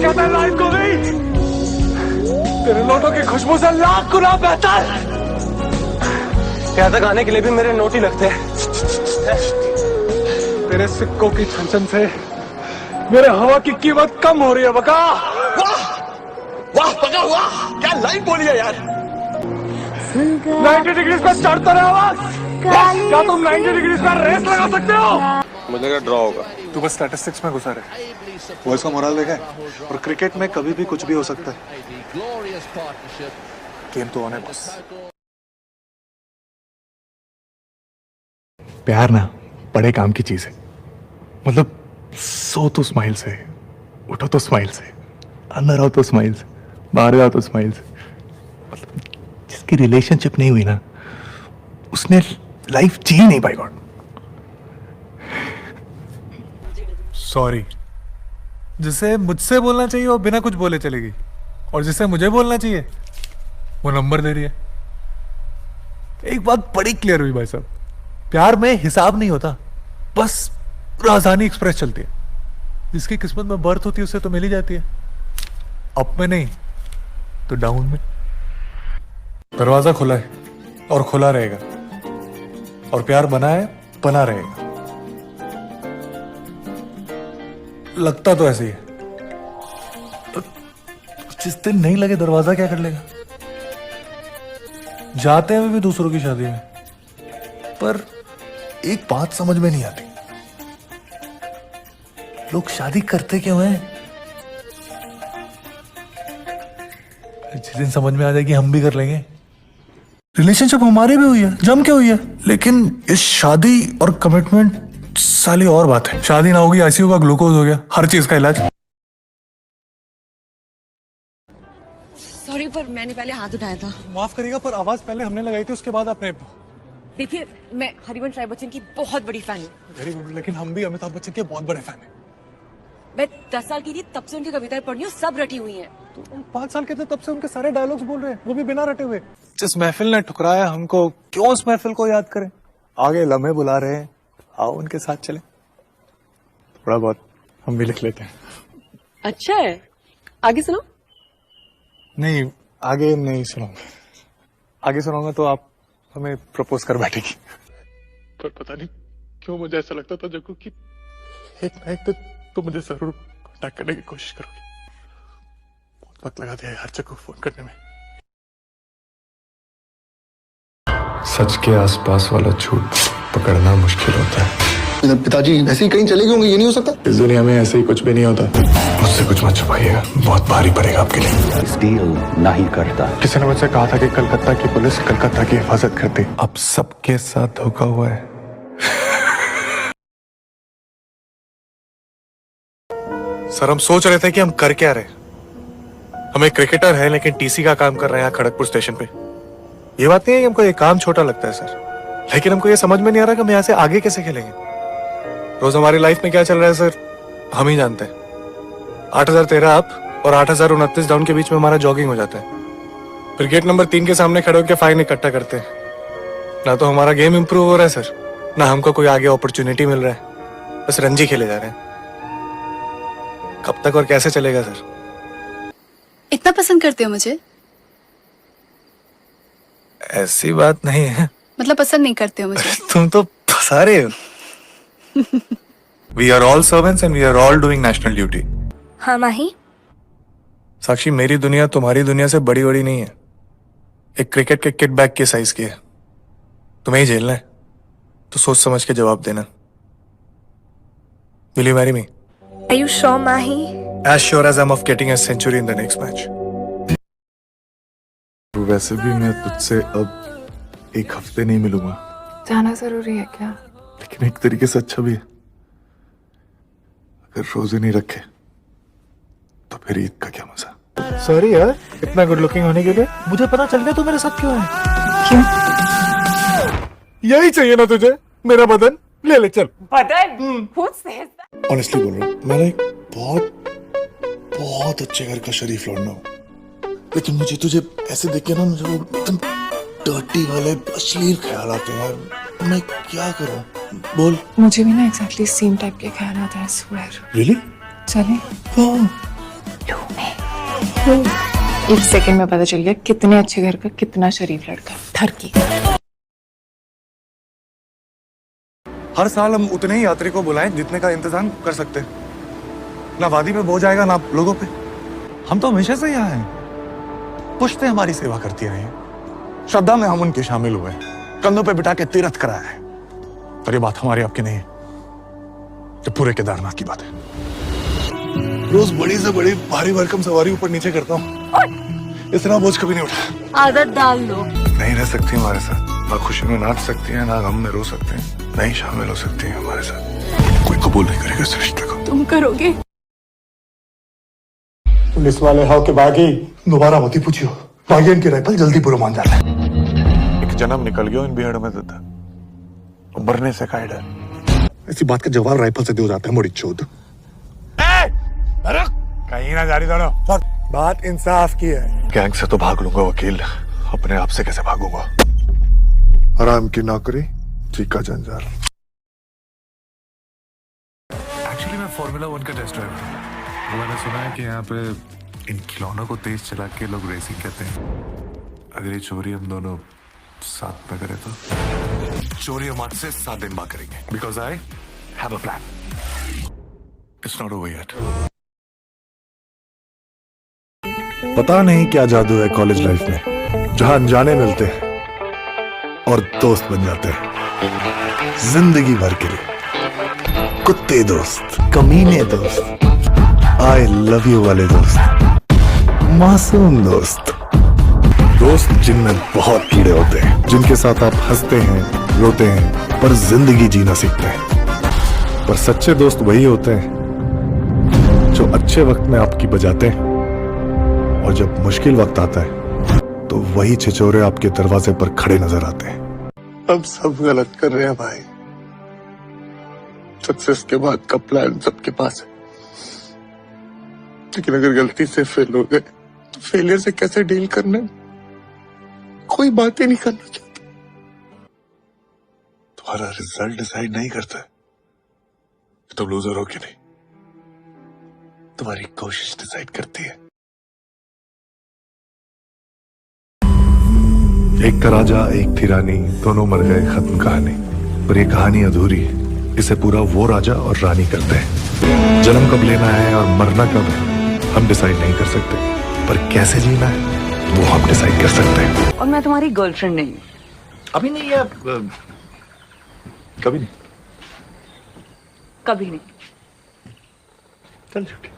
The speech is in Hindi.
कहता है लाइफ को गई, तेरे नोटों की खुशबू से लाख गुना बेहतर। यहाँ तक आने के लिए भी मेरे नोट ही लगते हैं। तेरे सिक्कों की छनछन से मेरे हवा की कीमत कम हो रही है बका। वाह वाह बका वाह, क्या लाइन बोली है यार। 90 डिग्री पे चढ़ता रहे आवाज। क्या तुम 90 डिग्री का रेस लगा सकते हो? मुझे लगा ड्रॉ होगा। तू बस स्टैटिस्टिक्स में घुसा रहे। बॉयज का मोरल देखा है, और क्रिकेट में कभी भी कुछ भी हो सकता है। गेम तो होने बस। प्यार ना बड़े काम की चीज है। मतलब सो तो स्माइल से, उठो तो स्माइल से, अंदर आओ तो स्माइल से, बाहर जाओ तो स्माइल से। मतलब जिसकी रिलेशनशिप नहीं हुई ना, उसने लाइफ जी नहीं पाई। God sorry. जिसे मुझसे बोलना चाहिए वो बिना कुछ बोले चलेगी, और जिसे मुझे बोलना चाहिए वो नंबर दे रही है। एक बात बड़ी क्लियर हुई भाई साहब, प्यार में हिसाब नहीं होता, बस राजधानी एक्सप्रेस चलती है। जिसकी किस्मत में बर्थ होती है उसे तो मिल ही जाती है, अप में नहीं तो डाउन में। दरवाजा खुला है और खुला रहेगा, और प्यार बना है बना रहेगा। लगता तो ऐसे ही है। जिस दिन नहीं लगे दरवाजा क्या कर लेगा। जाते हैं भी दूसरों की शादी में, पर एक बात समझ में नहीं आती, लोग शादी करते क्यों हैं? जिस दिन समझ में आ जाएगी हम भी कर लेंगे। रिलेशनशिप हमारी भी हुई है, जम के हुई है, लेकिन इस शादी और कमिटमेंट साली और बात है। शादी ना होगी, आईसीयू का ग्लूकोज हो गया, हर चीज का इलाज। सॉरी पर मैंने पहले हाथ उठाया था। माफ करिएगा पर आवाज पहले हमने लगाई थी, उसके बाद आपने। देखिए मैं हरिवंश राय बच्चन की बहुत बड़ी फैन हूँ। वेरी गुड, लेकिन हम भी अमिताभ बच्चन के बहुत बड़े फैन हैं। मैं 10 साल की थी तब से उनकी कविताएं पढ़ी हूँ, सब रटी हुई हैं। तो 5 साल के थे तब से उनके सारे डायलॉग्स बोल रहे हैं, वो भी बिना रटे हुए। जिस महफिल ने ठुकराया हमको, क्यों उस महफिल को याद करें। आगे लम्हे बुला रहे हैं, आओ उनके साथ चले। थोड़ा बहुत हम भी लिख लेते हैं। अच्छा है, आगे सुनो। नहीं आगे नहीं सुनाऊंगा, आगे सुनाऊंगा तो आप हमें प्रपोज कर बैठेगी। पर पता नहीं क्यों मुझे ऐसा लगता था जग्गू कि एक ना एक तो मुझे जरूर कांटेक्ट करने की कोशिश करोगी। बहुत वक्त लगा दिया यार जग्गू फोन करने में। सच के आसपास वाला झूठ पकड़ना मुश्किल होता है। पिताजी ऐसे ही कहीं चले गए होंगे, ये नहीं हो सकता। इस दुनिया में ऐसे ही कुछ भी नहीं होता। मुझसे कुछ मत छुपाइएगा, बहुत भारी पड़ेगा आपके लिए। डील नहीं करता। किसी ने मुझसे कहा था कि कलकत्ता की पुलिस कलकत्ता की हिफाजत करती। अब सबके साथ धोखा हुआ है। सर हम सोच रहे थे कि हम कर क्या रहे। हम एक क्रिकेटर हैं लेकिन टीसी का काम कर रहे हैं यहाँ खड़गपुर स्टेशन पे। ये बात नहीं है कि हमको ये काम छोटा लगता है सर, लेकिन हमको ये समझ में नहीं आ रहा कि हम यहाँ से आगे कैसे खेलेंगे। रोज हमारी लाइफ में क्या चल रहा है सर, हम ही जानते हैं। 8013 अप और 8029 डाउन के बीच में हमारा जॉगिंग हो जाता है। फिर गेट नंबर 3 के सामने खड़े होकर फाइन इकट्ठा करते हैं। ना तो हमारा गेम इंप्रूव हो रहा है सर, ना हमको कोई आगे अपॉर्चुनिटी मिल रहा है, बस रणजी खेले जा रहे हैं। कब तक और कैसे चलेगा सर? इतना पसंद करते हो मुझे? ऐसी बात नहीं है। मतलब पसंद नहीं करते हो मुझे? तुम तो फंसा रहे हो। We are all servants and we are all doing national duty. हाँ माही। साक्षी मेरी दुनिया तुम्हारी दुनिया से बड़ी बड़ी नहीं है, एक क्रिकेट के किट बैग के साइज की है। तुम्हें ही झेलना है तो सोच समझ के जवाब देना। Will you marry me? Are you sure Mahi? As sure as I'm of getting a century in the next match. वैसे भी मैं तुझसे अब एक हफ्ते नहीं मिलूंगा। जाना जरूरी है क्या? लेकिन एक तरीके से अच्छा भी है। अगर रोजे नहीं रखे तो फिर ईद का क्या मजा। सॉरी यार, इतना गुड लुकिंग होने के लिए मुझे पता चल गया तू मेरे साथ क्यों है। क्यों? यही चाहिए ना तुझे, मेरा बदन ले ले चल। बदन? ऑनेस्टली बोल रहा हूँ, मैं ना एक बहुत अच्छे घर का शरीफ लौंडा हूँ, लेकिन मुझे तुझे ऐसे देख के ना मुझे वो एकदम डर्टी वाले अश्लील ख्याल आते हैं यार। मैं क्या करूं? बोल। मुझे भी ना एग्जैक्टली सेम टाइप के ख्याल आता है। स्वेयर। रियली? चले? हाँ। लो एक सेकंड में पता चल गया कितने अच्छे घर का कितना शरीफ लड़का। ठरकी। हर साल हम उतने ही यात्री को बुलाएं जितने का इंतजाम कर सकते हैं। ना वादी पे बोझ आएगा ना लोगों पे। हम तो हमेशा से यहाँ हैं। पुश्तें हमारी सेवा करती आई हैं। श्रद्धा में हम उनके शामिल हुए, कंधों पे बिठा के तीर्थ कराया है। और ये बात हमारी आपकी नहीं है, ये पूरे केदारनाथ की बात है। रोज बड़ी से बड़ी भारी भरकम सवारी ऊपर नीचे करता हूँ, इतना बोझ कभी नहीं उठा। आदत डाल लो। नहीं रह सकती हमारे साथ, ना खुशी में नाच सकती है, ना गम में रो सकते हैं, नहीं शामिल हो सकती है हमारे साथ। कोई कबूल नहीं करेगा इस रिश्ते को। तुम करोगे? पुलिस वाले हाउ के बागी दोबारा मत ही पूछियो। बागी इनकी राइफल जल्दी पूरा मान जाता है। एक जन्म निकल गया इन बिहाड़ में था, मरने से का डर। ऐसी बात का जवाब राइफल से दे जाता है मोड़ी चोद। कहीं ना जारी दोनों। बात इंसाफ की है। गैंग से तो भाग लूंगा वकील, अपने आप से कैसे भागूंगा? हराम की नौकरी, चीका जंजाल। एक्चुअली मैं फार्मूला 1 का टेस्ट ड्राइवर हूँ। तो मैंने सुना है कि यहाँ पे इन खिलौनों को तेज चला के लोग रेसिंग कहते हैं। अगर ये चोरी हम दोनों साथ में करें तो चोरी हम आज से 7 दिन बाद करेंगे। Because I have a plan. It's not over yet. पता नहीं क्या जादू है कॉलेज लाइफ में, जहां अनजाने मिलते हैं और दोस्त बन जाते हैं जिंदगी भर के लिए। कुत्ते दोस्त, कमीने दोस्त, आई लव यू वाले दोस्त, मासूम दोस्त, दोस्त जिनमें बहुत कीड़े होते हैं, जिनके साथ आप हंसते हैं, रोते हैं, पर जिंदगी जीना सीखते हैं। पर सच्चे दोस्त वही होते हैं जो अच्छे वक्त में आपकी बजाते हैं, और जब मुश्किल वक्त आता है तो वही छिछोरे आपके दरवाजे पर खड़े नजर आते हैं। अब सब गलत कर रहे हैं भाई। सक्सेस के बाद का प्लान सबके पास है, लेकिन अगर गलती से फेल हो गए तो फेलियर से कैसे डील करना है कोई बात ही नहीं करना चाहता। तुम्हारा रिजल्ट डिसाइड नहीं करता है तुम लूजर हो कि नहीं, तुम्हारी कोशिश डिसाइड करती है। एक था राजा एक थी रानी, दोनों मर गए, खत्म कहानी। पर ये कहानी अधूरी है, इसे पूरा वो राजा और रानी करते हैं। जन्म कब लेना है और मरना कब है हम डिसाइड नहीं कर सकते, पर कैसे जीना है वो हम डिसाइड कर सकते हैं। और मैं तुम्हारी गर्लफ्रेंड नहीं हूँ। अभी नहीं है, कभी नहीं। कभी नहीं। चल छुट्टी।